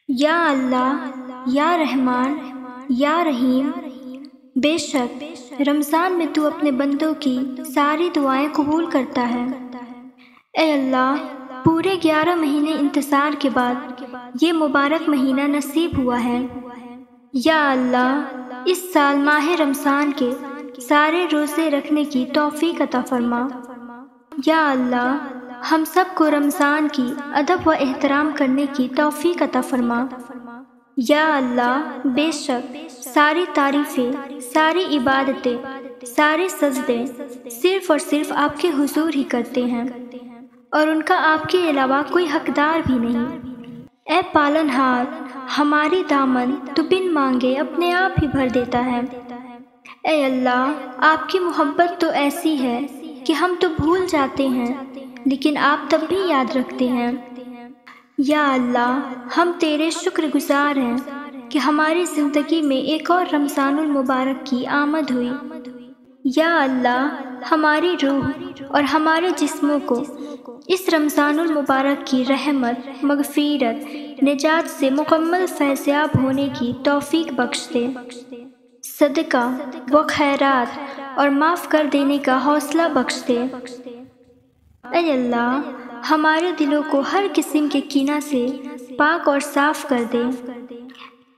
یا اللہ، یا رحمان، یا رحیم، بے شک رمضان میں تو اپنے بندوں کی ساری دعائیں قبول کرتا ہے۔ اے اللہ، پورے 11 مہینے انتظار کے بعد یہ مبارک مہینہ نصیب ہوا ہے۔ یا اللہ، اس سال ماہ رمضان کے سارے روزے رکھنے کی توفیق عطا فرما۔ یا اللہ، ہم سب کو رمضان کی ادب و احترام کرنے کی توفیق عطا فرما۔ یا اللہ، بے شک ساری تعریفیں، ساری عبادتیں، سارے سجدے صرف اور صرف آپ کے حضور ہی کرتے ہیں، اور ان کا آپ کے علاوہ کوئی حقدار بھی نہیں۔ اے پالنہار، ہماری دامن تو بن مانگے اپنے آپ ہی بھر دیتا ہے۔ اے اللہ، آپ کی محبت تو ایسی ہے کہ ہم تو بھول جاتے ہیں لیکن آپ تب بھی یاد رکھتے ہیں۔ یا اللہ، ہم تیرے شکر گزار ہیں کہ ہماری زندگی میں ایک اور رمضان المبارک کی آمد ہوئی۔ یا اللہ، ہماری روح اور ہمارے جسموں کو اس رمضان المبارک کی رحمت، مغفرت، نجات سے مکمل فیضیاب ہونے کی توفیق بخش دے۔ صدقہ و خیرات اور معاف کر دینے کا حوصلہ بخش دے۔ اے اللہ، ہمارے دلوں کو ہر قسم کے کینہ سے پاک اور صاف کر دے۔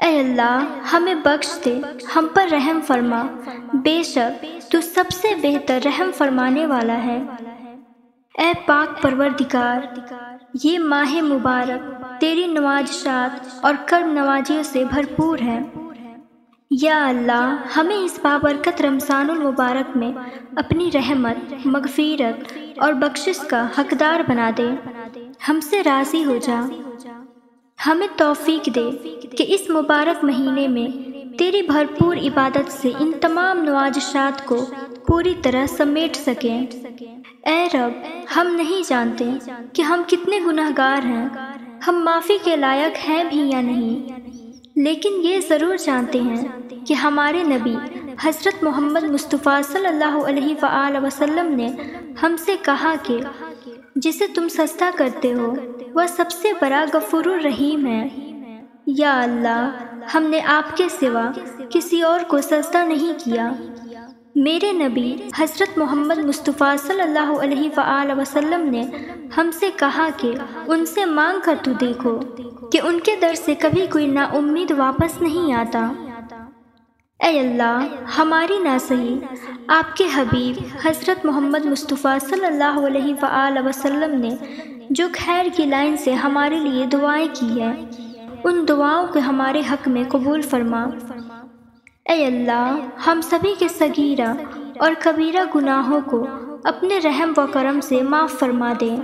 اے اللہ، ہمیں بخش دے، ہم پر رحم فرما، بے شک تو سب سے بہتر رحم فرمانے والا ہے۔ اے پاک پروردگار، یہ ماہ مبارک تیری نوازشات اور کرم نوازیوں سے بھرپور ہے۔ یا اللہ، ہمیں اس بابرکت رمضان المبارک میں اپنی رحمت، مغفرت اور بخشش کا حقدار بنا دے، ہم سے راضی ہو جا۔ ہمیں توفیق دے کہ اس مبارک مہینے میں تیری بھرپور عبادت سے ان تمام نوازشات کو پوری طرح سمیٹ سکیں۔ اے رب، ہم نہیں جانتے کہ ہم کتنے گناہگار ہیں، ہم معافی کے لائق ہیں بھی یا نہیں، لیکن یہ ضرور جانتے ہیں کہ ہمارے نبی حضرت محمد مصطفیٰ صلی اللہ علیہ وآلہ وسلم نے ہم سے کہا کہ جسے تم سجدہ کرتے ہو وہ سب سے بڑا غفور الرحیم ہے۔ یا اللہ، ہم نے آپ کے سوا کسی اور کو سجدہ نہیں کیا۔ میرے نبی حضرت محمد مصطفیٰ صلی اللہ علیہ وآلہ وسلم نے ہم سے کہا کہ ان سے مانگ کر تو دیکھو کہ ان کے در سے کبھی کوئی نا امید واپس نہیں آتا۔ اے اللہ، ہماری ناصحی آپ کے حبیب حضرت محمد مصطفیٰ صلی اللہ علیہ وآلہ وسلم نے جو خیر کی لائن سے ہمارے لیے دعائیں کی ہیں، ان دعاؤں کو ہمارے حق میں قبول فرما۔ اے اللہ، ہم سبھی کے صغیرہ اور کبیرہ گناہوں کو اپنے رحم و کرم سے معاف فرما دے۔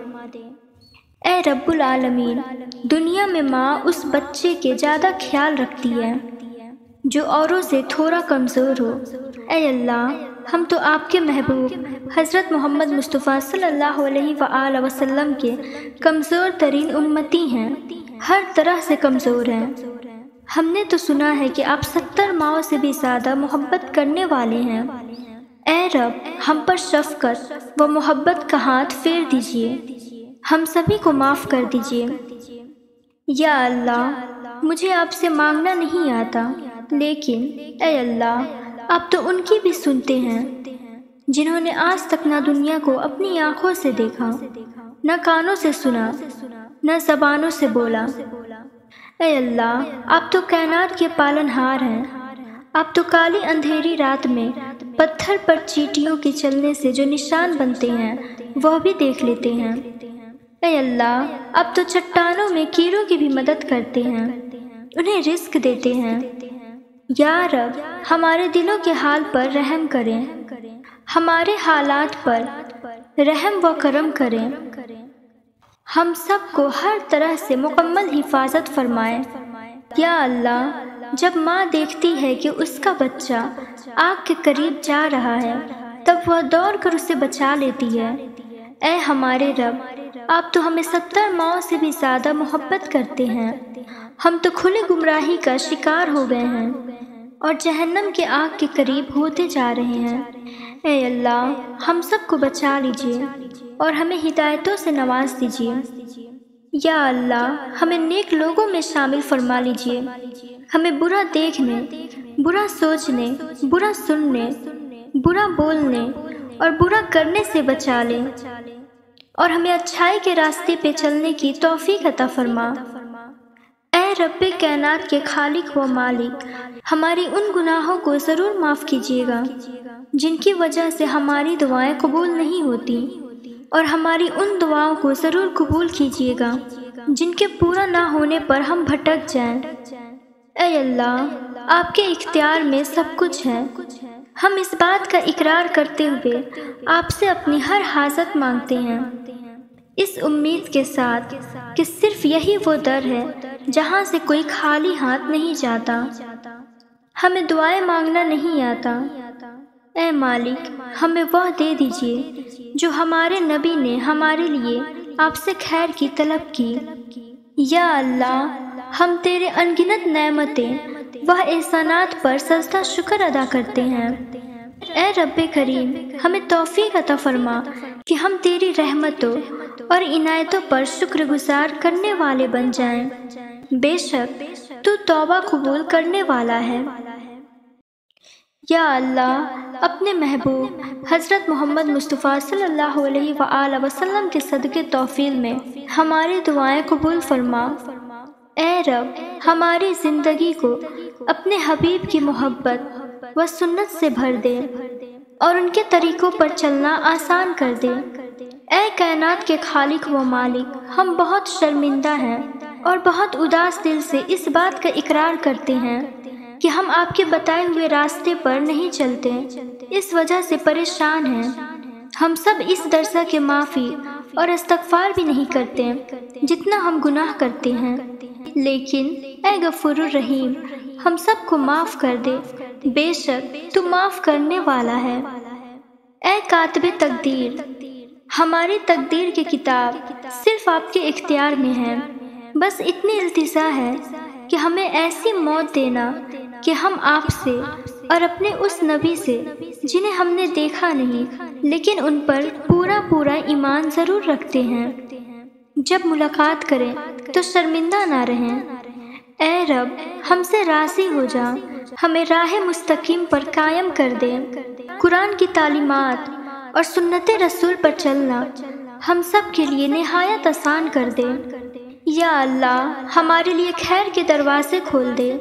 اے رب العالمین، دنیا میں ماں اس بچے کے زیادہ خیال رکھتی ہے جو اوروں سے تھوڑا کمزور ہو۔ اے اللہ، ہم تو آپ کے محبوب حضرت محمد مصطفیٰ صلی اللہ علیہ وآلہ وسلم کے کمزور ترین امتی ہیں، ہر طرح سے کمزور ہیں۔ ہم نے تو سنا ہے کہ آپ 70 ماؤں سے بھی زیادہ محبت کرنے والے ہیں۔ اے رب، ہم پر شفقت و محبت کا ہاتھ پھیر دیجیے، ہم سبھی کو معاف کر دیجیے۔ یا اللہ، مجھے آپ سے مانگنا نہیں آتا، لیکن اے اللہ، آپ تو ان کی بھی سنتے ہیں جنہوں نے آج تک نہ دنیا کو اپنی آنکھوں سے دیکھا، نہ کانوں سے سنا، نہ زبانوں سے بولا۔ اے اللہ، آپ تو کائنات کے پالنہار ہیں، آپ تو کالی اندھیری رات میں پتھر پر چیٹیوں کے چلنے سے جو نشان بنتے ہیں وہ بھی دیکھ لیتے ہیں۔ اے اللہ، آپ تو چٹانوں میں کیڑوں کی بھی مدد کرتے ہیں، انہیں رزق دیتے ہیں۔ یا رب، ہمارے دلوں کے حال پر رحم کریں، ہمارے حالات پر رحم و کرم کریں، ہم سب کو ہر طرح سے مکمل حفاظت فرمائیں۔ یا اللہ، جب ماں دیکھتی ہے کہ اس کا بچہ آگ کے قریب جا رہا ہے تب وہ دوڑ کر اسے بچا لیتی ہے۔ اے ہمارے رب، آپ تو ہمیں 70 ماؤں سے بھی زیادہ محبت کرتے ہیں، ہم تو کھلی گمراہی کا شکار ہو گئے ہیں اور جہنم کے آگ کے قریب ہوتے جا رہے ہیں۔ اے اللہ، ہم سب کو بچا لیجیے اور ہمیں ہدایتوں سے نواز دیجیے۔ یا اللہ ہمیں نیک لوگوں میں شامل فرما لیجئے، ہمیں برا دیکھنے، برا سوچنے، برا سننے، برا بولنے اور برا کرنے سے بچا لے، اور ہمیں اچھائی کے راستے پہ چلنے کی توفیق عطا فرما۔ اے رب کائنات کے خالق و مالک، ہماری ان گناہوں کو ضرور معاف کیجیے گا جن کی وجہ سے ہماری دعائیں قبول نہیں ہوتی، اور ہماری ان دعاؤں کو ضرور قبول کیجیے گا جن کے پورا نہ ہونے پر ہم بھٹک جائیں۔ اے اللہ، آپ کے اختیار میں سب کچھ ہے، ہم اس بات کا اقرار کرتے ہوئے آپ سے اپنی ہر حاجت مانگتے ہیں، اس امید کے ساتھ کہ صرف یہی وہ در ہے جہاں سے کوئی خالی ہاتھ نہیں جاتا، ہمیں دعائیں مانگنا نہیں آتا۔ اے مالک، ہمیں وہ دے دیجیے جو ہمارے نبی نے ہمارے لیے آپ سے خیر کی طلب کی۔ یا اللہ، ہم تیرے انگنت نعمتیں و احسانات پر سجدہ شکر ادا کرتے ہیں۔ اے رب کریم، ہمیں توفیق عطا فرما کہ ہم تیری رحمتوں اور عنایتوں پر شکر گزار کرنے والے بن جائیں، بے شک تو توبہ قبول کرنے والا ہے۔ یا اللہ، اپنے محبوب حضرت محمد مصطفیٰ صلی اللہ علیہ وآلہ وسلم کے صدقے توفیل میں ہماری دعائیں قبول فرما۔ اے رب، ہماری زندگی کو اپنے حبیب کی محبت و سنت سے بھر دے اور ان کے طریقوں پر چلنا آسان کر دے۔ اے کائنات کے خالق و مالک، ہم بہت شرمندہ ہیں اور بہت اداس دل سے اس بات کا اقرار کرتے ہیں کہ ہم آپ کے بتائے ہوئے راستے پر نہیں چلتے، اس وجہ سے پریشان ہیں۔ ہم سب اس درسہ کے معافی اور استغفار بھی نہیں کرتے جتنا ہم گناہ کرتے ہیں، لیکن اے غفور الرحیم، ہم سب کو معاف کر دے، بے شک تو معاف کرنے والا ہے۔ اے کاتب تقدیر، ہماری تقدیر کی کتاب صرف آپ کے اختیار میں ہے، بس اتنی التجا ہے کہ ہمیں ایسی موت دینا کہ ہم آپ سے اور اپنے اس نبی سے جنہیں ہم نے دیکھا نہیں لیکن ان پر پورا ایمان ضرور رکھتے ہیں، جب ملاقات کریں تو شرمندہ نہ رہیں۔ اے رب، ہم سے راضی ہو جا، ہمیں راہ مستقیم پر قائم کر دے۔ قرآن کی تعلیمات اور سنت رسول پر چلنا ہم سب کے لیے نہایت آسان کر دے۔ یا اللہ، ہمارے لیے خیر کے دروازے کھول دے۔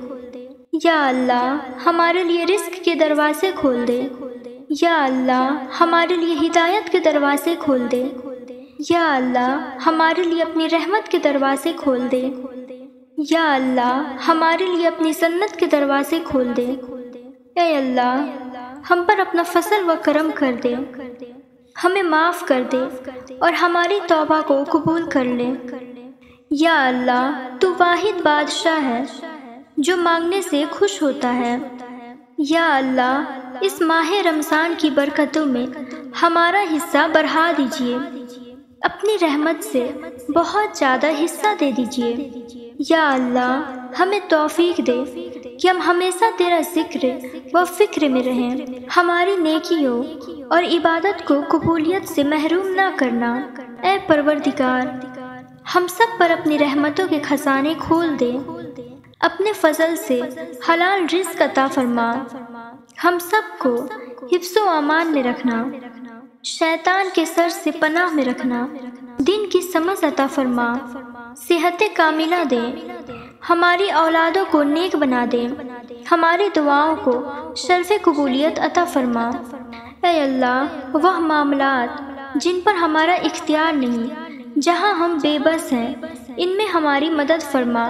یا اللہ، ہمارے لیے رزق کے دروازے کھول دے۔ یا اللہ، ہمارے لیے ہدایت کے دروازے کھول دے۔ یا اللہ، ہمارے لیے اپنی رحمت کے دروازے کھول دے۔ یا اللہ، ہمارے لیے اپنی جنت کے دروازے کھول دے۔ اے اللہ، ہم پر اپنا فضل و کرم کر دے، ہمیں معاف کر دے اور ہماری توبہ کو قبول کر لے۔ یا اللہ، تو واحد بادشاہ ہے جو مانگنے سے خوش ہوتا ہے۔ یا اللہ، اس ماہ رمضان کی برکتوں میں ہمارا حصہ بڑھا دیجیے، اپنی رحمت سے بہت زیادہ حصہ دے دیجیے۔ یا اللہ، ہمیں توفیق دے کہ ہم ہمیشہ تیرا ذکر و فکر میں رہیں، ہماری نیکیوں اور عبادت کو قبولیت سے محروم نہ کرنا۔ اے پروردگار، ہم سب پر اپنی رحمتوں کے خزانے کھول دے، اپنے فضل سے حلال رزق عطا فرما، ہم سب کو حفظ و امان میں رکھنا، شیطان کے سر سے پناہ میں رکھنا، دین کی سمجھ عطا فرما، صحت کاملہ دے، ہماری اولادوں کو نیک بنا دے، ہماری دعاؤں کو شرف قبولیت عطا فرما۔ اے اللہ، وہ معاملات جن پر ہمارا اختیار نہیں، جہاں ہم بے بس ہیں، ان میں ہماری مدد فرما،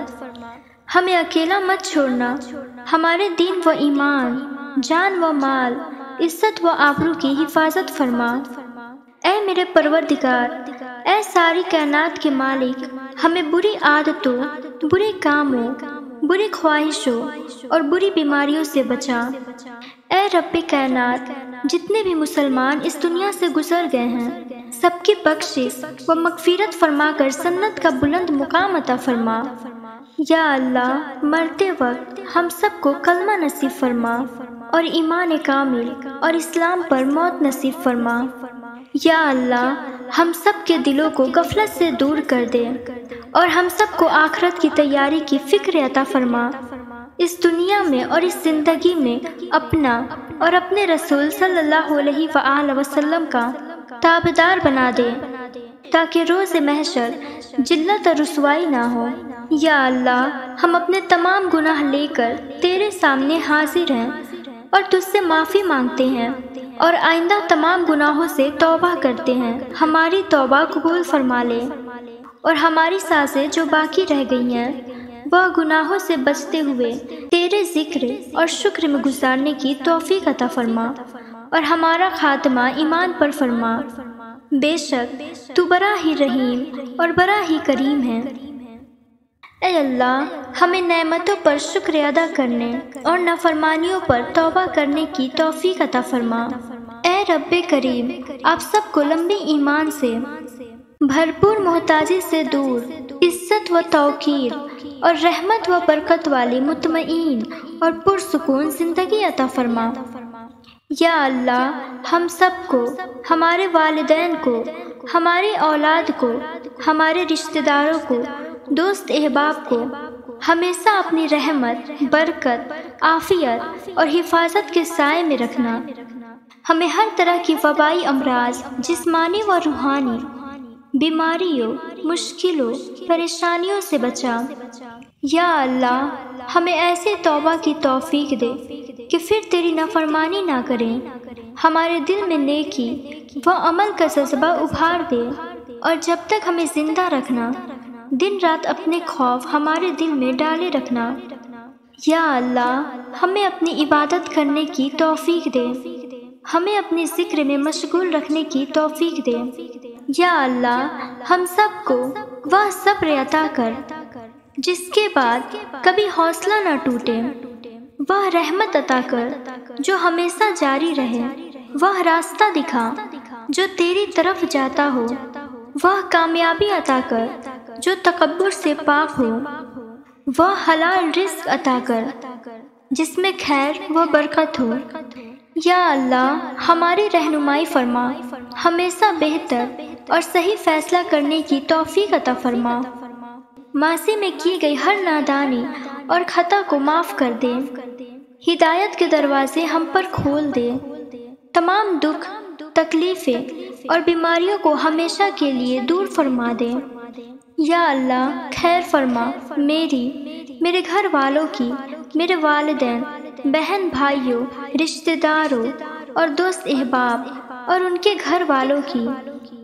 ہمیں اکیلا مت چھوڑنا، ہمارے دین و ایمان، جان و مال، عزت و آبرو کی حفاظت فرما۔ اے میرے پروردگار، اے ساری کائنات کے مالک، ہمیں بری عادتوں، برے کاموں، بری خواہشوں اور بری بیماریوں سے بچا۔ اے رب کائنات، جتنے بھی مسلمان اس دنیا سے گزر گئے ہیں، سب کی بخشش و مغفرت فرما کر جنت کا بلند مقام عطا فرما۔ یا اللہ، مرتے وقت ہم سب کو کلمہ نصیب فرما اور ایمان کامل اور اسلام پر موت نصیب فرما۔ یا اللہ، ہم سب کے دلوں کو غفلت سے دور کر دے اور ہم سب کو آخرت کی تیاری کی فکر عطا فرما۔ اس دنیا میں اور اس زندگی میں اپنا اور اپنے رسول صلی اللہ علیہ وآلہ وسلم کا تابعدار بنا دے، تاکہ روز محشر ذلت اور رسوائی نہ ہو۔ یا اللہ، ہم اپنے تمام گناہ لے کر تیرے سامنے حاضر ہیں اور تجھ سے معافی مانگتے ہیں، اور آئندہ تمام گناہوں سے توبہ کرتے ہیں۔ ہماری توبہ قبول فرما لے، اور ہماری سانسیں جو باقی رہ گئی ہیں وہ گناہوں سے بچتے ہوئے تیرے ذکر اور شکر میں گزارنے کی توفیق عطا فرما، اور ہمارا خاتمہ ایمان پر فرما۔ بے شک تو بڑا ہی رحیم اور بڑا ہی کریم ہے۔ اے اللہ، ہمیں نعمتوں پر شکر ادا کرنے اور نافرمانیوں پر توبہ کرنے کی توفیق عطا فرما۔ اے رب کریم، آپ سب کو لمبے ایمان سے، بھرپور محتاجی سے دور، عزت و توقیر اور رحمت و برکت والی مطمئن اور پرسکون زندگی عطا فرما۔ یا اللہ، ہم سب کو، ہمارے والدین کو، ہماری اولاد کو، ہمارے رشتہ داروں کو، دوست احباب کو ہمیشہ اپنی رحمت، برکت، عافیت اور حفاظت کے سائے میں رکھنا۔ ہمیں ہر طرح کی وبائی امراض، جسمانی و روحانی بیماریوں، مشکلوں، پریشانیوں سے بچا۔ یا اللہ، ہمیں ایسے توبہ کی توفیق دے کہ پھر تیری نافرمانی نہ کریں۔ ہمارے دل میں نیکی و عمل کا جذبہ ابھار دے، اور جب تک ہمیں زندہ رکھنا، دن رات اپنے خوف ہمارے دل میں ڈالے رکھنا۔ یا اللہ، ہمیں اپنی عبادت کرنے کی توفیق دے، ہمیں اپنے ذکر میں مشغول رکھنے کی توفیق دے۔ یا اللہ، ہم سب کو وہ صبر عطا کر جس کے بعد کبھی حوصلہ نہ ٹوٹے، وہ رحمت عطا کر جو ہمیشہ جاری رہے، وہ راستہ دکھا جو تیری طرف جاتا ہو، وہ کامیابی عطا کر جو تکبر سے پاک ہو، وہ حلال رزق عطا کر جس میں خیر و برکت ہو۔ یا اللہ، ہماری رہنمائی فرما، ہمیشہ بہتر اور صحیح فیصلہ کرنے کی توفیق عطا فرما۔ ماضی میں کی گئی ہر نادانی اور خطا کو معاف کر دے، ہدایت کے دروازے ہم پر کھول دے، تمام دکھ، تکلیفیں اور بیماریوں کو ہمیشہ کے لیے دور فرما دے۔ یا اللہ، خیر فرما میری، میرے گھر والوں کی، میرے والدین، بہن بھائیوں، رشتہ داروں اور دوست احباب اور ان کے گھر والوں کی۔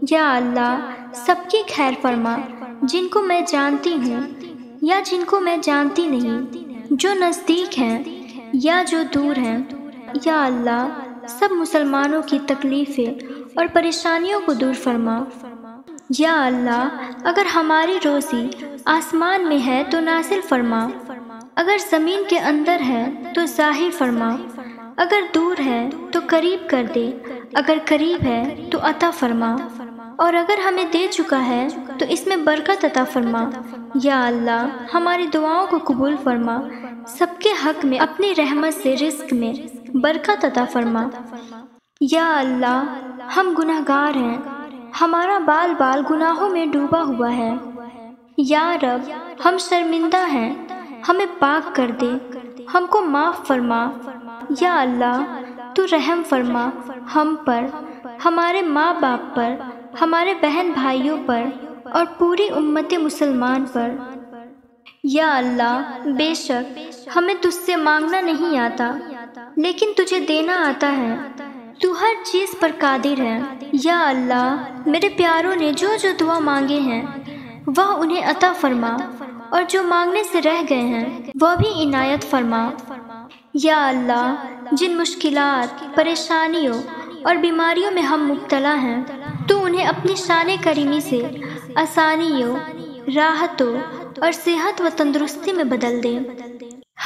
یا اللہ، سب کی خیر فرما، جن کو میں جانتی ہوں یا جن کو میں جانتی نہیں، جو نزدیک ہیں یا جو دور ہیں۔ یا اللہ، سب مسلمانوں کی تکلیفیں اور پریشانیوں کو دور فرما۔ یا اللہ، اگر ہماری روزی آسمان میں ہے تو نازل فرما، اگر زمین کے اندر ہے تو ظاہر فرما، اگر دور ہے تو قریب کر دے، اگر قریب ہے تو عطا فرما، اور اگر ہمیں دے چکا ہے تو اس میں برکت عطا فرما۔ یا اللہ، ہماری دعاؤں کو قبول فرما، سب کے حق میں اپنی رحمت سے رزق میں برکت عطا فرما۔ یا اللہ، ہم گناہ گار ہیں، ہمارا بال بال گناہوں میں ڈوبا ہوا ہے۔ یا رب، ہم شرمندہ ہیں، ہمیں پاک کر دے، ہم کو معاف فرما۔ یا اللہ، تو رحم فرما ہم پر، ہمارے ماں باپ پر، ہمارے بہن بھائیوں پر اور پوری امت مسلمان پر۔ یا اللہ، بے شک ہمیں تجھ سے مانگنا نہیں آتا، لیکن تجھے دینا آتا ہے، تو ہر چیز پر قادر ہے۔ یا اللہ، میرے پیاروں نے جو جو دعا مانگے ہیں وہ انہیں عطا فرما، اور جو مانگنے سے رہ گئے ہیں وہ بھی عنایت فرما۔ یا اللہ، جن مشکلات، پریشانیوں اور بیماریوں میں ہم مبتلا ہیں، تو انہیں اپنی شان کریمی سے آسانیوں، راحتوں اور صحت و تندرستی میں بدل دے۔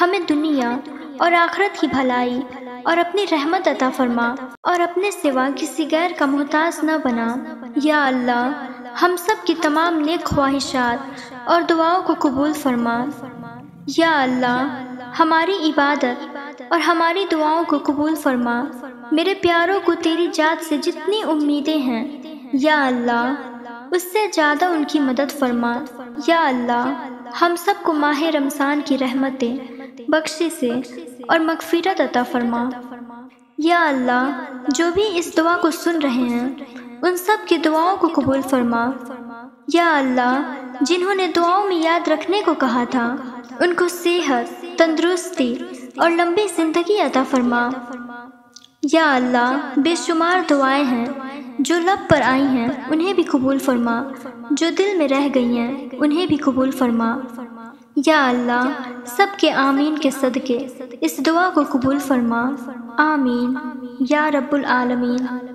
ہمیں دنیا اور آخرت کی بھلائی اور اپنی رحمت عطا فرما، اور اپنے سوا کسی غیر کا محتاج نہ بنا۔ یا اللہ، ہم سب کی تمام نیک خواہشات اور دعاؤں کو قبول فرما۔ یا اللہ، ہماری عبادت اور ہماری دعاؤں کو قبول فرما۔ میرے پیاروں کو تیری ذات سے جتنی امیدیں ہیں، یا اللہ، اس سے زیادہ ان کی مدد فرما۔ یا اللہ ہم سب کو ماہ رمضان کی رحمتیں، بخشش اور مغفرت عطا فرما۔ یا اللہ جو بھی اس دعا کو سن رہے ہیں ان سب کی دعاؤں کو قبول فرما۔ یا اللہ جنہوں نے دعاؤں میں یاد رکھنے کو کہا تھا ان کو صحت، تندرستی اور لمبی زندگی عطا فرما۔ یا اللہ بے شمار دعائیں ہیں جو لب پر آئی ہیں انہیں بھی قبول فرما، جو دل میں رہ گئی ہیں انہیں بھی قبول فرما۔ یا اللہ سب کے آمین کے صدقے اس دعا کو قبول فرما، آمین یا رب العالمین۔